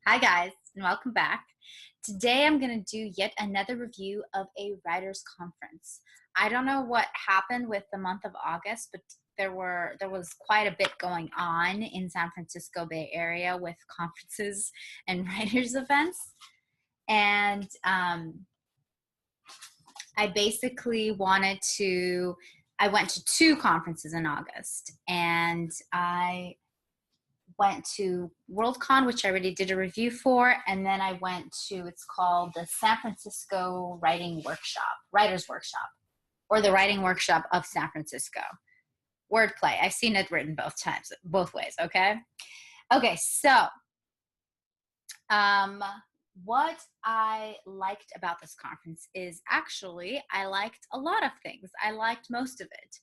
Hi guys, and welcome back. Today I'm going to do yet another review of a writers conference. I don't know what happened with the month of August, but there was quite a bit going on in San Francisco Bay Area with conferences and writers events. And I basically I went to two conferences in August, and I went to Worldcon, which I already did a review for, and then I went to, it's called the San Francisco Writers Workshop, or the Writing Workshop of San Francisco. Wordplay. I've seen it written both ways, okay? Okay, so what I liked about this conference is actually I liked a lot of things. I liked most of it.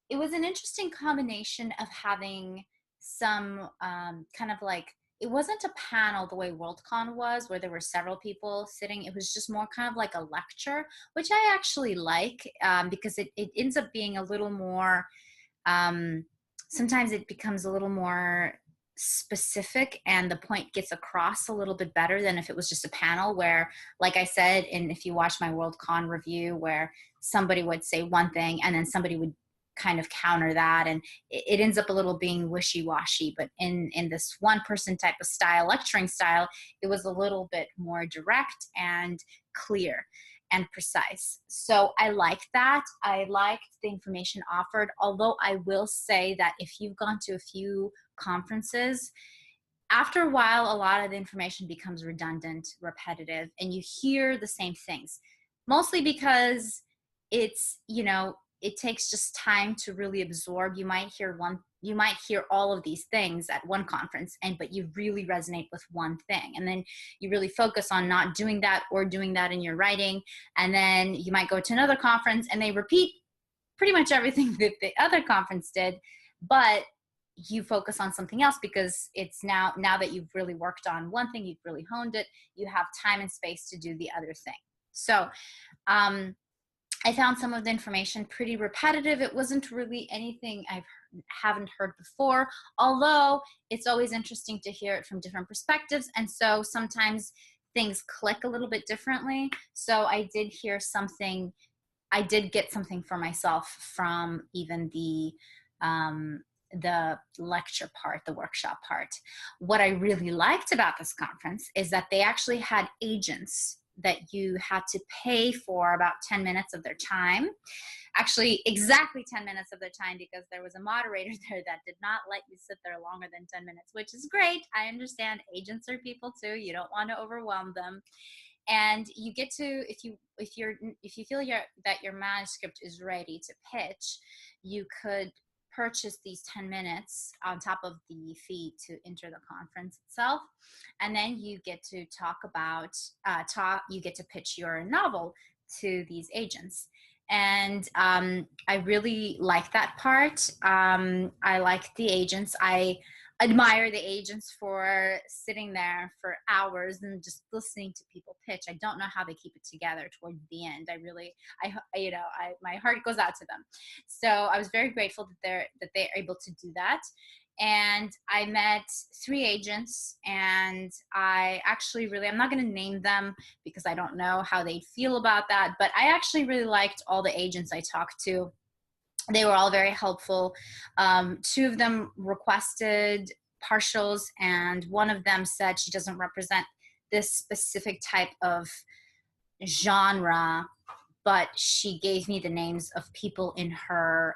It was an interesting combination of having some kind of like, it wasn't a panel the way Worldcon was, where there were several people sitting. It was just more kind of like a lecture, which I actually like, because it ends up being a little more, sometimes it becomes a little more specific and the point gets across a little bit better than if it was just a panel where, like I said, and if you watch my Worldcon review, where somebody would say one thing and then somebody would kind of counter that, and it ends up a little being wishy-washy. But in this one person type of style, lecturing style, it was a little bit more direct and clear and precise. So I liked that. I liked the information offered, although I will say that if you've gone to a few conferences, after a while, a lot of the information becomes redundant, repetitive, and you hear the same things, mostly because it takes just time to really absorb. You might hear all of these things at one conference, but you really resonate with one thing. And then you really focus on not doing that or doing that in your writing. And then you might go to another conference and they repeat pretty much everything that the other conference did, but you focus on something else because it's now that you've really worked on one thing, you've really honed it, you have time and space to do the other thing. So I found some of the information pretty repetitive. It wasn't really anything I haven't heard before, although it's always interesting to hear it from different perspectives. And so sometimes things click a little bit differently. So I did get something for myself from even the lecture part, the workshop part. What I really liked about this conference is that they actually had agents that you had to pay for about 10 minutes of their time. Actually, exactly 10 minutes of their time, because there was a moderator there that did not let you sit there longer than 10 minutes, which is great. I understand agents are people too. You don't want to overwhelm them. And you get to, if you feel that your manuscript is ready to pitch, you could purchase these 10 minutes on top of the fee to enter the conference itself. And then you get to you get to pitch your novel to these agents. And I really like that part. I like the agents. I admire the agents for sitting there for hours and just listening to people pitch. I don't know how they keep it together towards the end. My heart goes out to them. So I was very grateful that they're able to do that. And I met three agents, and I'm not going to name them because I don't know how they feel about that, but I actually really liked all the agents I talked to. They were all very helpful. Two of them requested partials, and one of them said she doesn't represent this specific type of genre, but she gave me the names of people in her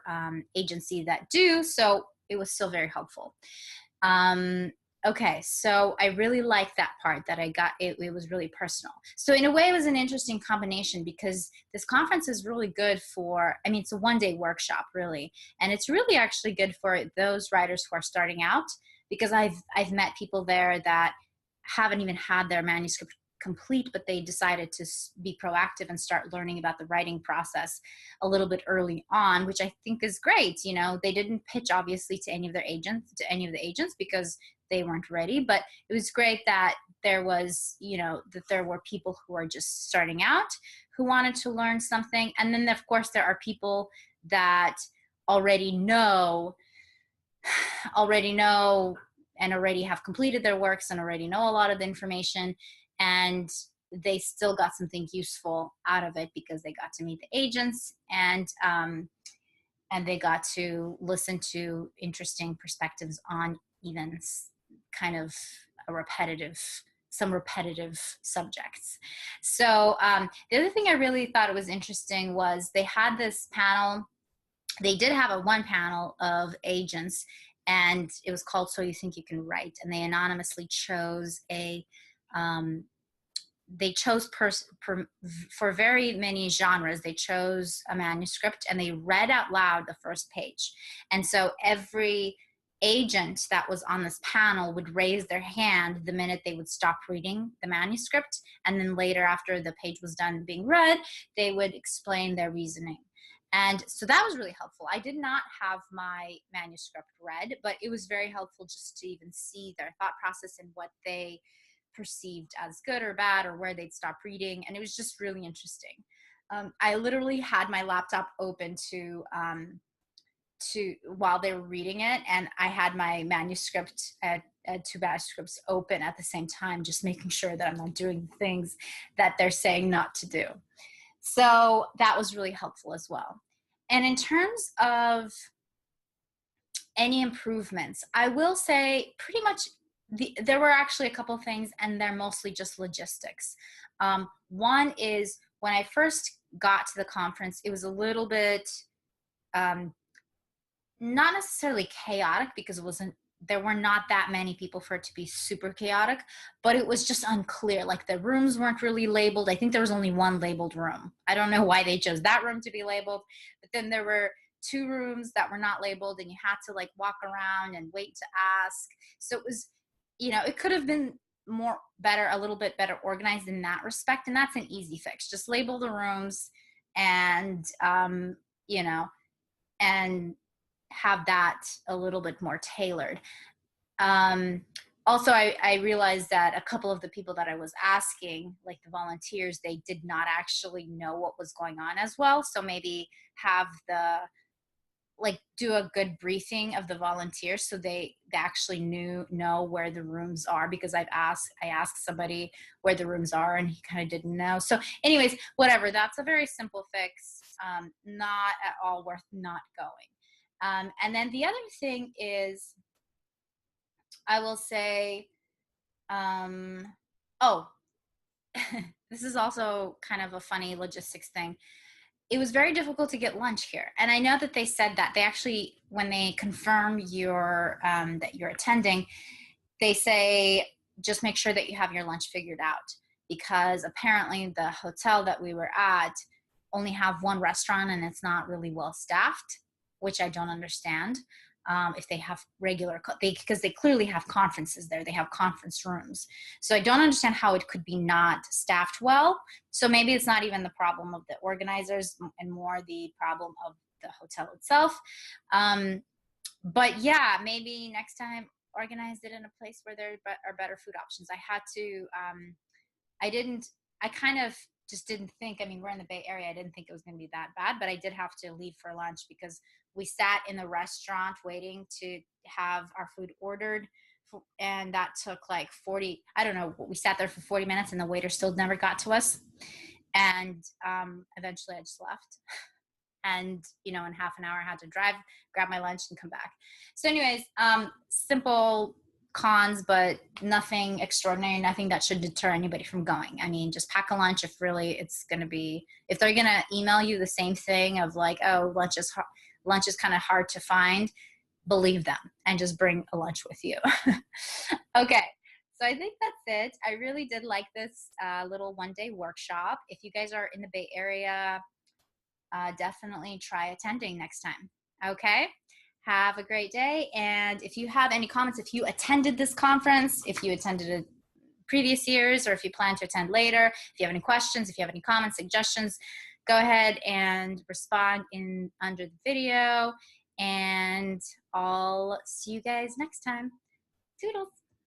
agency that do, so it was still very helpful. Okay, so I really liked that part that I got. It was really personal. So in a way, it was an interesting combination, because this conference is really good it's a one-day workshop, really. And it's really actually good for those writers who are starting out, because I've met people there that haven't even had their manuscript complete, but they decided to be proactive and start learning about the writing process a little bit early on, which I think is great. They didn't pitch obviously to any of the agents because they weren't ready, but it was great that there were people who are just starting out who wanted to learn something. And then of course there are people that already know and already have completed their works and already know a lot of the information, and they still got something useful out of it because they got to meet the agents, and they got to listen to interesting perspectives on even kind of a some repetitive subjects. So the other thing I really thought it was interesting was they had this panel. They did have one panel of agents, and it was called So You Think You Can Write, and they anonymously chose for very many genres, they chose a manuscript and they read out loud the first page. And so every agent that was on this panel would raise their hand the minute they would stop reading the manuscript. And then later, after the page was done being read, they would explain their reasoning. And so that was really helpful. I did not have my manuscript read, but it was very helpful just to even see their thought process and what they perceived as good or bad, or where they'd stop reading. And it was just really interesting. I literally had my laptop open to while they were reading it, and I had my manuscript at two manuscripts open at the same time, just making sure that I'm not doing things that they're saying not to do. So that was really helpful as well. And in terms of any improvements, I will say pretty much there were actually a couple of things, and they're mostly just logistics. One is when I first got to the conference, it was a little bit not necessarily chaotic, because there were not that many people for it to be super chaotic, but it was just unclear. Like the rooms weren't really labeled. I think there was only one labeled room. I don't know why they chose that room to be labeled, but then there were 2 rooms that were not labeled, and you had to like walk around and wait to ask. So it was, it could have been a little bit better organized in that respect. And that's an easy fix. Just label the rooms and, and have that a little bit more tailored. Also, I realized that a couple of the people that I was asking, like the volunteers, they did not actually know what was going on as well. So maybe have do a good briefing of the volunteers so they actually know where the rooms are, because I asked somebody where the rooms are and he kind of didn't know. So anyways, whatever, that's a very simple fix, not at all worth not going. And then the other thing is, I will say, this is also kind of a funny logistics thing. It was very difficult to get lunch here. And I know that they said that they actually, when they confirm that you're attending, they say, just make sure that you have your lunch figured out, because apparently the hotel that we were at only have one restaurant and it's not really well staffed, which I don't understand. If they have because they clearly have conferences there. They have conference rooms. So I don't understand how it could be not staffed well. So maybe it's not even the problem of the organizers and more the problem of the hotel itself. But yeah, maybe next time organize it in a place where there are better food options. I kind of just didn't think, we're in the Bay Area. I didn't think it was going to be that bad, but I did have to leave for lunch because we sat in the restaurant waiting to have our food ordered. And that took like 40, I don't know, we sat there for 40 minutes and the waiter still never got to us. And eventually I just left. And, in half an hour I had to drive, grab my lunch and come back. So anyways, simple cons, but nothing extraordinary, nothing that should deter anybody from going. Just pack a lunch if really it's going to be, if they're going to email you the same thing of like, oh, lunch is kind of hard to find, believe them and just bring a lunch with you. Okay. So I think that's it. I really did like this little one-day workshop. If you guys are in the Bay Area, definitely try attending next time. Okay. Have a great day. And if you have any comments, if you attended this conference, if you attended it previous years, or if you plan to attend later, if you have any questions, if you have any comments, suggestions, go ahead and respond under the video. And I'll see you guys next time. Toodles.